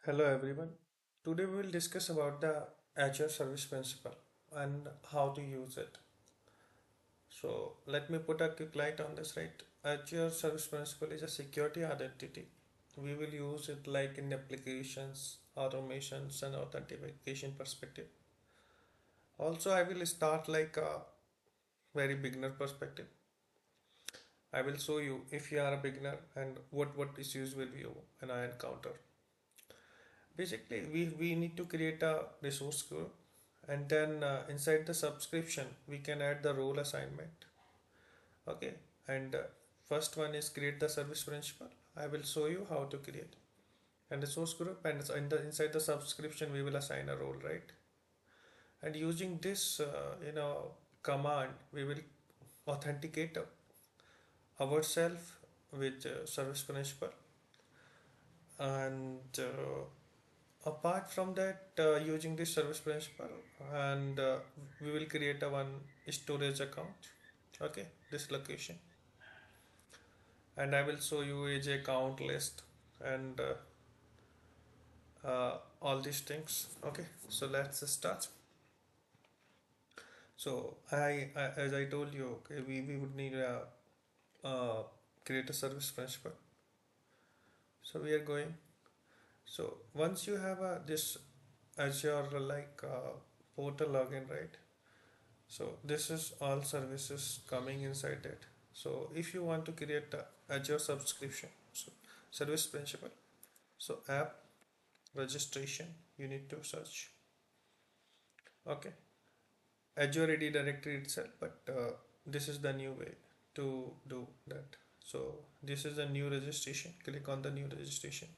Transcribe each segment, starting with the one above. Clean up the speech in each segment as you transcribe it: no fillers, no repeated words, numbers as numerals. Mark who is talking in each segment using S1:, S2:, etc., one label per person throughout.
S1: Hello everyone. Today we will discuss about the Azure Service Principle and how to use it. So let me put a quick light on this, right? Azure Service Principle is a security identity. We will use it like in applications, automations and authentication perspective. Also I will start like a very beginner perspective. I will show you if you are a beginner and what issues will you and I encounter. Basically, we need to create a resource group and then inside the subscription we can add the role assignment. Okay, and first one is create the service principal. I will show you how to create and resource group, and inside the subscription we will assign a role, right? And using this command we will authenticate ourselves with service principal. And apart from that, using this service principal, and we will create a one storage account. Okay, this location, and I will show you age account list and all these things. Okay, so let's start. So as I told you, okay, we would need a create a service principal. So we are going. So once you have this Azure like portal login, right? So this is all services coming inside it. So if you want to create a Azure subscription, so service principal, so app registration, you need to search. Okay, Azure AD directory itself, but this is the new way to do that. So this is a new registration. Click on the new registration.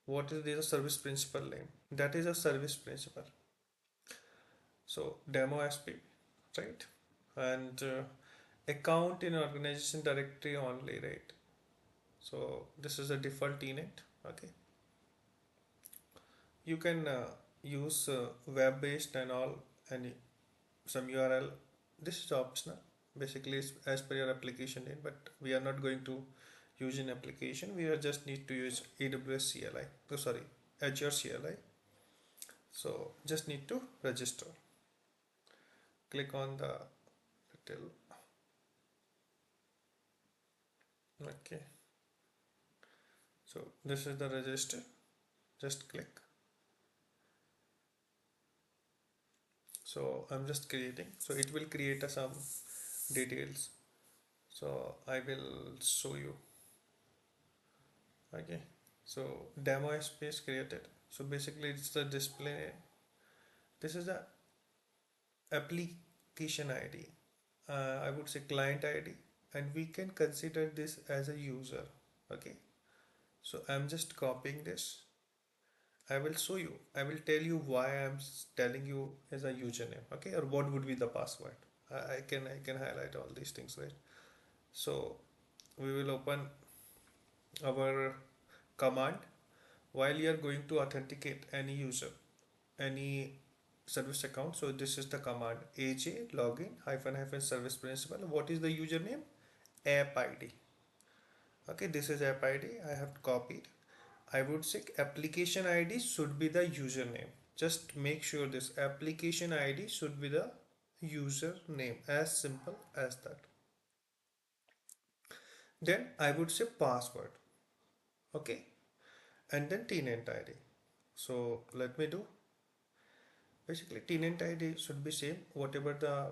S1: What is the service principal name? That is a service principal. So demo SP, right? And account in organization directory only, right? So this is a default tenant. Okay, you can use web-based and all any some URL. This is optional. Basically, it's as per your application name, but we are not going to use an application. We are just need to use AWS CLI. Oh, sorry, Azure CLI. So just need to register. Click on the little. Okay. So this is the register. Just click. So I'm just creating. So it will create some details. So I will show you. Okay. So demo space created. So basically it's the display. This is the application ID. I would say client ID, and we can consider this as a user. Okay. So I'm just copying this. I will show you. I will tell you why I'm telling you as a username. Okay, or what would be the password. I can highlight all these things, right? So we will open our command while you are going to authenticate any user, any service account. So this is the command aj login hyphen hyphen service principal. What is the username? App ID. Okay, this is app ID. I have copied. I would say application ID should be the username. Just make sure this application ID should be the username. As simple as that. Then I would say password. Okay, and then tenant ID. So let me do. Basically, tenant ID should be same. Whatever the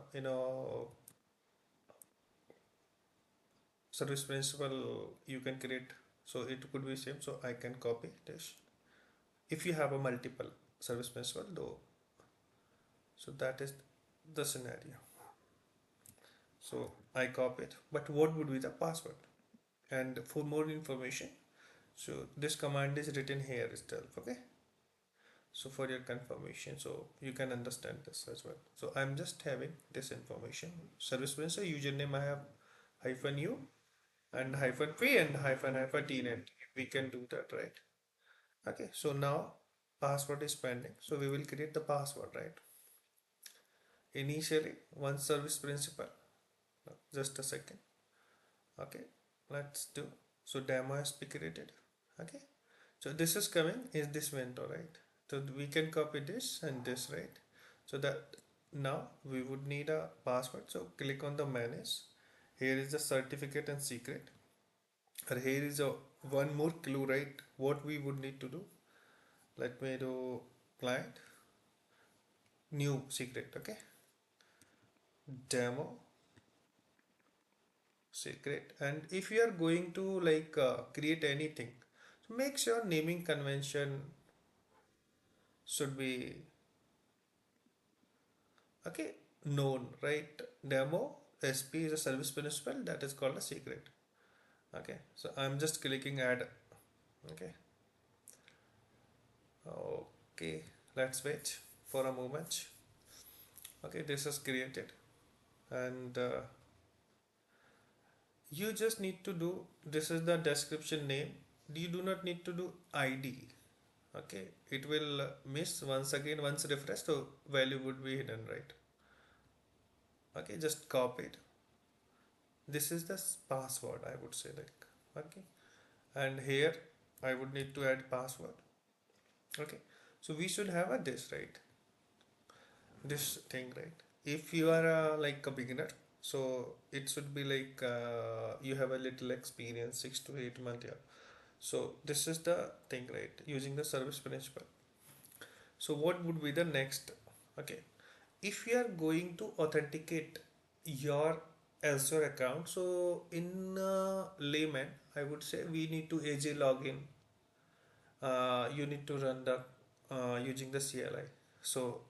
S1: service principal you can create. So it could be same. So I can copy this. If you have a multiple service principal though, so that is the scenario. So I copy it. But what would be the password? And for more information, so this command is written here itself. Okay. So for your confirmation, so you can understand this as well. So I'm just having this information. Service principal username I have hyphen u and hyphen p and hyphen hyphen tnet. We can do that, right? Okay. So now password is pending. So we will create the password, right? Initially one service principal. Just a second. Okay, let's do. So demo has been created. Okay, So this is coming is this window, right? So we can copy this and this, right? So that now we would need a password. So click on the manage. Here is the certificate and secret. And here is a one more clue, right? What we would need to do. Let me do client new secret, okay? Demo secret. And if you are going to like create anything, so make sure naming convention should be okay known, right? Demo SP is a service principal that is called a secret. Okay, so I'm just clicking add. Okay, okay, let's wait for a moment. Okay, this is created, and you just need to do this is the description name. You do not need to do ID. Okay, it will miss once again once refresh, so value would be hidden, right? Okay, just copy it. This is the password, I would say, like, okay, and here I would need to add password. Okay, so we should have a this, right? This thing, right? If you are like a beginner, so it should be like you have a little experience, 6 to 8 months, yeah. So this is the thing, right? Using the service principal. So what would be the next? Okay, if you are going to authenticate your Azure account, so in layman, I would say we need to AJ login. You need to run the using the CLI. So,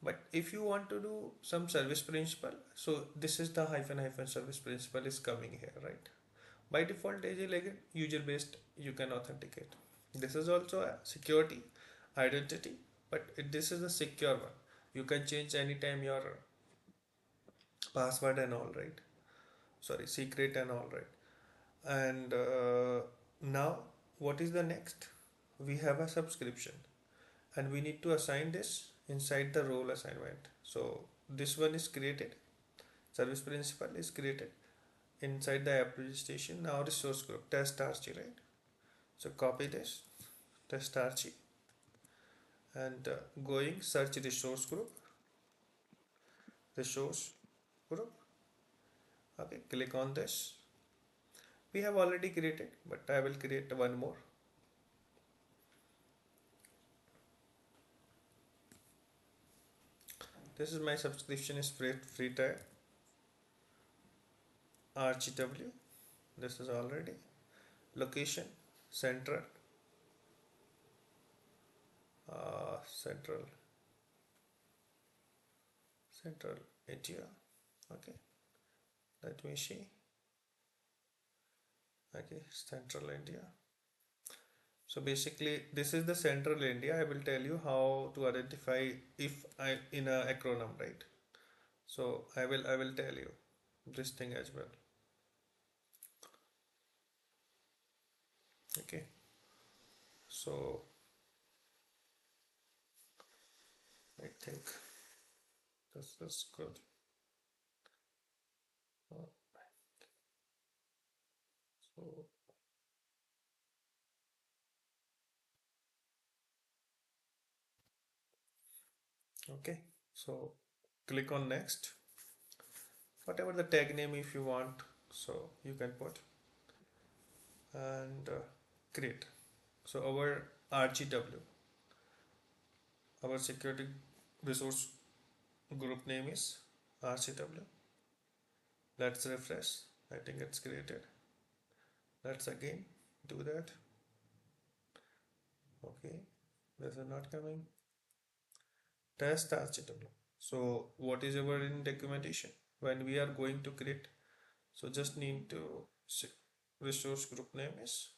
S1: but if you want to do some service principal, so this is the hyphen hyphen service principal is coming here, right? By default, AJ login user based you can authenticate. This is also a security identity, but this is a secure one. You can change anytime your password and all, right? Sorry, secret and all, right? And now what is the next? We have a subscription and we need to assign this inside the role assignment. So this one is created, service principal is created inside the application. Now resource group test RG, right? So copy this test RG and going search resource group. Okay, click on this. We have already created, but I will create one more. This is my subscription is free tier RGW. This is already location central central central India. Okay, let me see. Okay, central India. So basically, this is the central India. I will tell you how to identify if I in a acronym, right? So I will tell you this thing as well. Okay, so I think this is good. Uh, So okay, so click on next. Whatever the tag name if you want, so you can put and create. So our RGW, our security resource group name is RCW. Let's refresh. I think it's created. Let's again do that. Okay, this is not coming. Test RCW. So what is our in documentation when we are going to create? So just need to resource group name is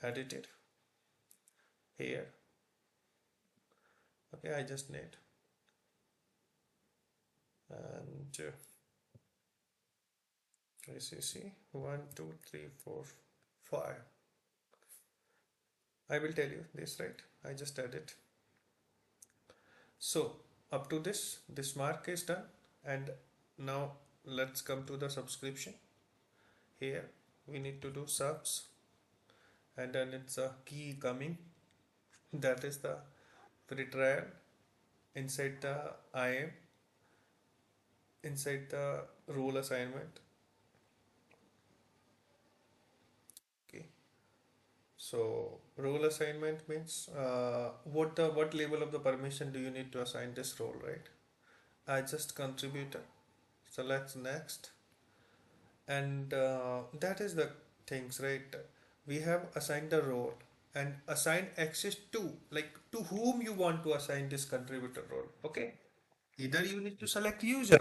S1: edited here. Okay, I just need and ACC 1 2 3 4 5. I will tell you this, right? I just add it. So up to this mark is done, and now let's come to the subscription. Here we need to do subs and then it's a key coming, that is the free trial inside the IAM, inside the role assignment. Okay, so role assignment means what level of the permission do you need to assign this role, right? I just contributor, select next, and that is the things, right? We have assigned the role and assign access to, like, to whom you want to assign this contributor role. Okay, either you need to select user,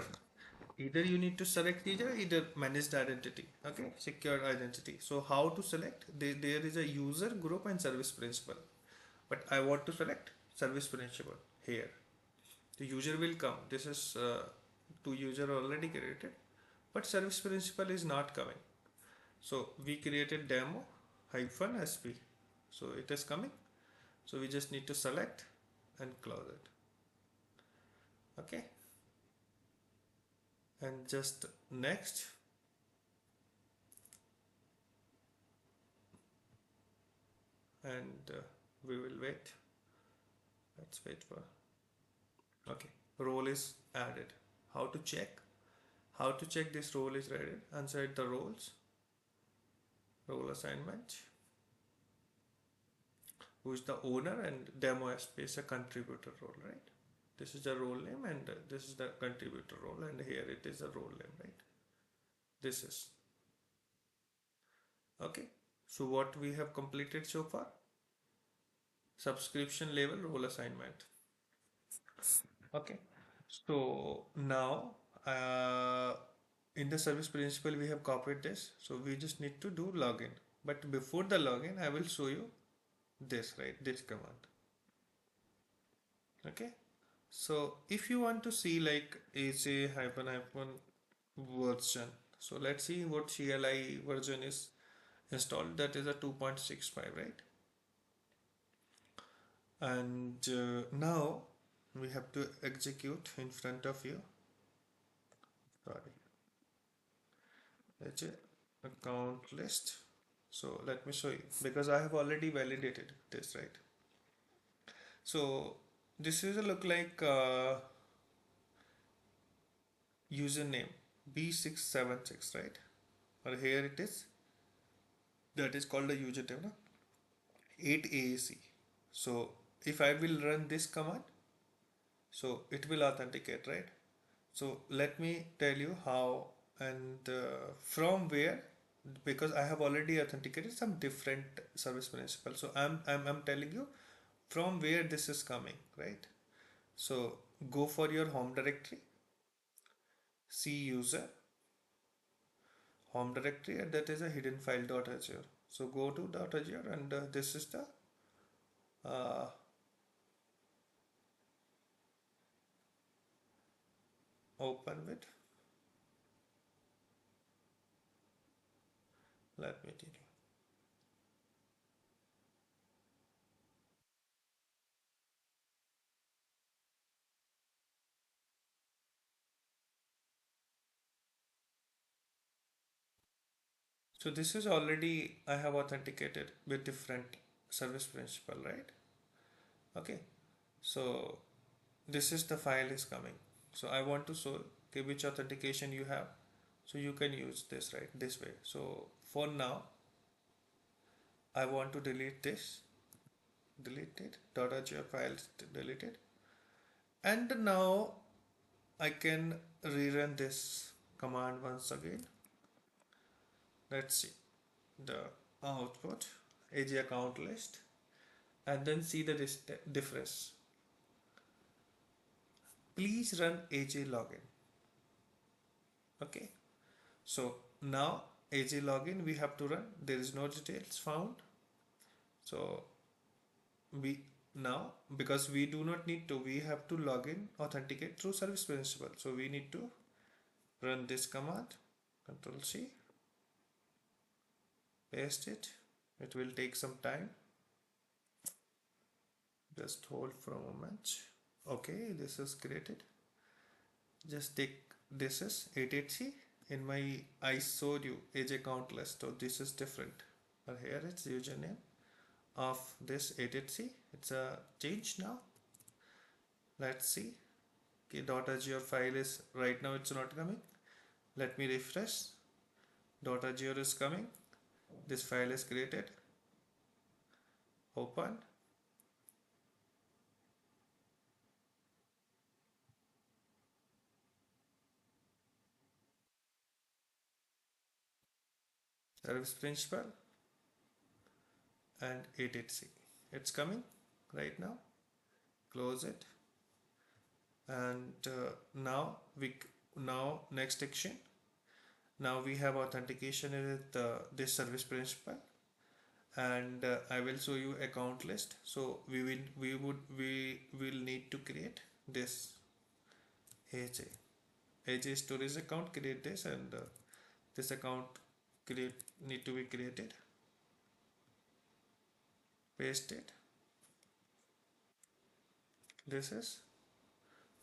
S1: either you need to select user, either managed identity, okay, secured identity. So how to select? There is a user group and service principal, but I want to select service principal here. The user will come, this is to user already created, but service principal is not coming. So we created demo hyphen sp, so it is coming. So we just need to select and close it. Okay, and just next, and we will wait. Let's wait for. Okay, role is added. How to check? How to check this role is added? Inside the roles, role assignment. Who is the owner, and demo sp is a contributor role, right? This is the role name, and this is the contributor role, and here it is a role name, right? This is okay. So what we have completed so far? Subscription level role assignment. Okay. So now in the service principal we have copied this. So we just need to do login. But before the login, I will show you this, right? This command. Okay. So if you want to see like AJ hyphen hyphen version. So let's see what CLI version is installed. That is a 2.65, right? And now we have to execute in front of you. Sorry, let's account list. So let me show you, because I have already validated this, right? So this is a look like username B676, right? Or here it is, that is called a username, no? 8AAC. So if I will run this command, so it will authenticate, right? So let me tell you how and from where, because I have already authenticated some different service principles. So I'm telling you from where this is coming, right? So go for your home directory, see user, home directory, and that is a hidden file .azure. So go to .azure, and this is the uh, open with. Let me tell you. So this is already I have authenticated with different service principal, right? Okay. So this is the file is coming. So I want to show okay, which authentication you have. So you can use this, right? This way. So for now, I want to delete this. Delete it. .azure file deleted. And now I can rerun this command once again. Let's see the output, AG account list, and then see the difference. Please run AJ login. Okay. So now AJ login we have to run. There is no details found. So we now, because we do not need to, we have to log in, authenticate through service principal. So we need to run this command. Control C, paste it. It will take some time. Just hold for a moment. Okay, this is created. Just take, this is 88C. In my I showed you AJ count list, so this is different. or here it's username of this edit. See, it's a change now. Let's see. Okay, .azure file is right now it's not coming. Let me refresh. .azure is coming. This file is created. Open. Service principal and etc. It's coming right now. Close it. And now next action. Now we have authentication with this service principal, and I will show you account list. So we will need to create this AJ storage account. Create this, and this account create need to be created. Paste it. This is.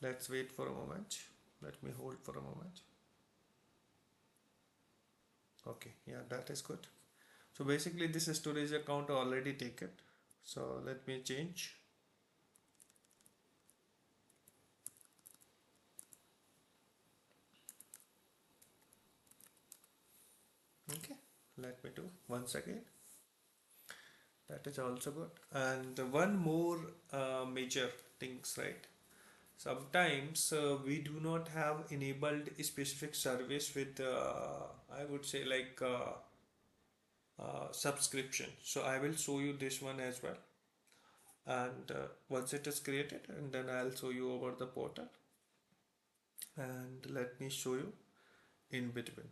S1: Let's wait for a moment. Let me hold for a moment. Okay, yeah, that is good. So basically this storage account already taken. So let me change. Okay, let me do once again. That is also good. And one more major things, right? Sometimes we do not have enabled a specific service with, I would say, like subscription. So I will show you this one as well. And once it is created, and then I'll show you over the portal. And let me show you in between.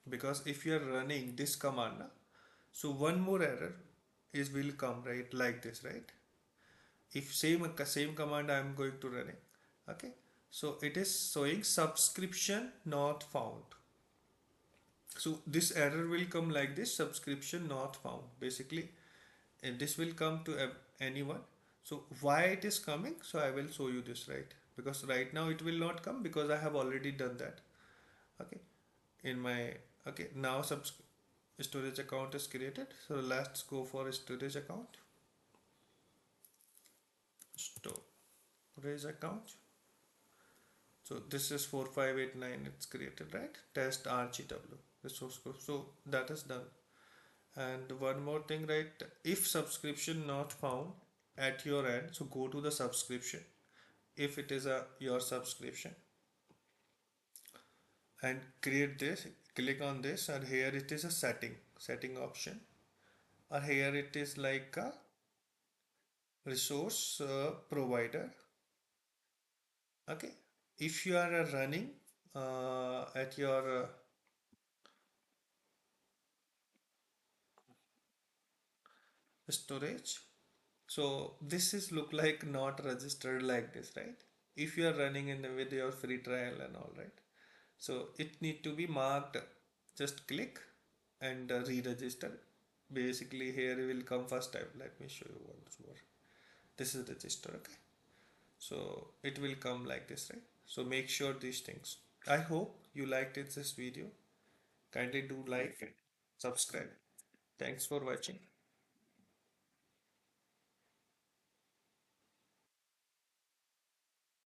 S1: Because if you are running this command, so one more error is will come, right, like this, right? If same command I am going to running, okay, so it is showing subscription not found. So this error will come like this, subscription not found, basically, and this will come to anyone. So why it is coming, so I will show you this, right? Because right now it will not come because I have already done that. Okay, in my, okay, now storage account is created. So let's go for storage account. Storage account. So this is 4589, it's created, right? Test RGW, resource group. So that is done. And one more thing, right? If subscription not found at your end, so go to the subscription. If it is your subscription, and create this, click on this, and here it is a setting option. Or here it is like a resource provider. Okay. If you are running at your storage, so this is look like not registered like this, right? If you are running in with your free trial and all, right? So it need to be marked. Just click and re-register. Basically here will come first time. Let me show you once more. This is register, okay? So it will come like this, right? So make sure these things. I hope you liked this video. Kindly do like and subscribe. Thanks for watching.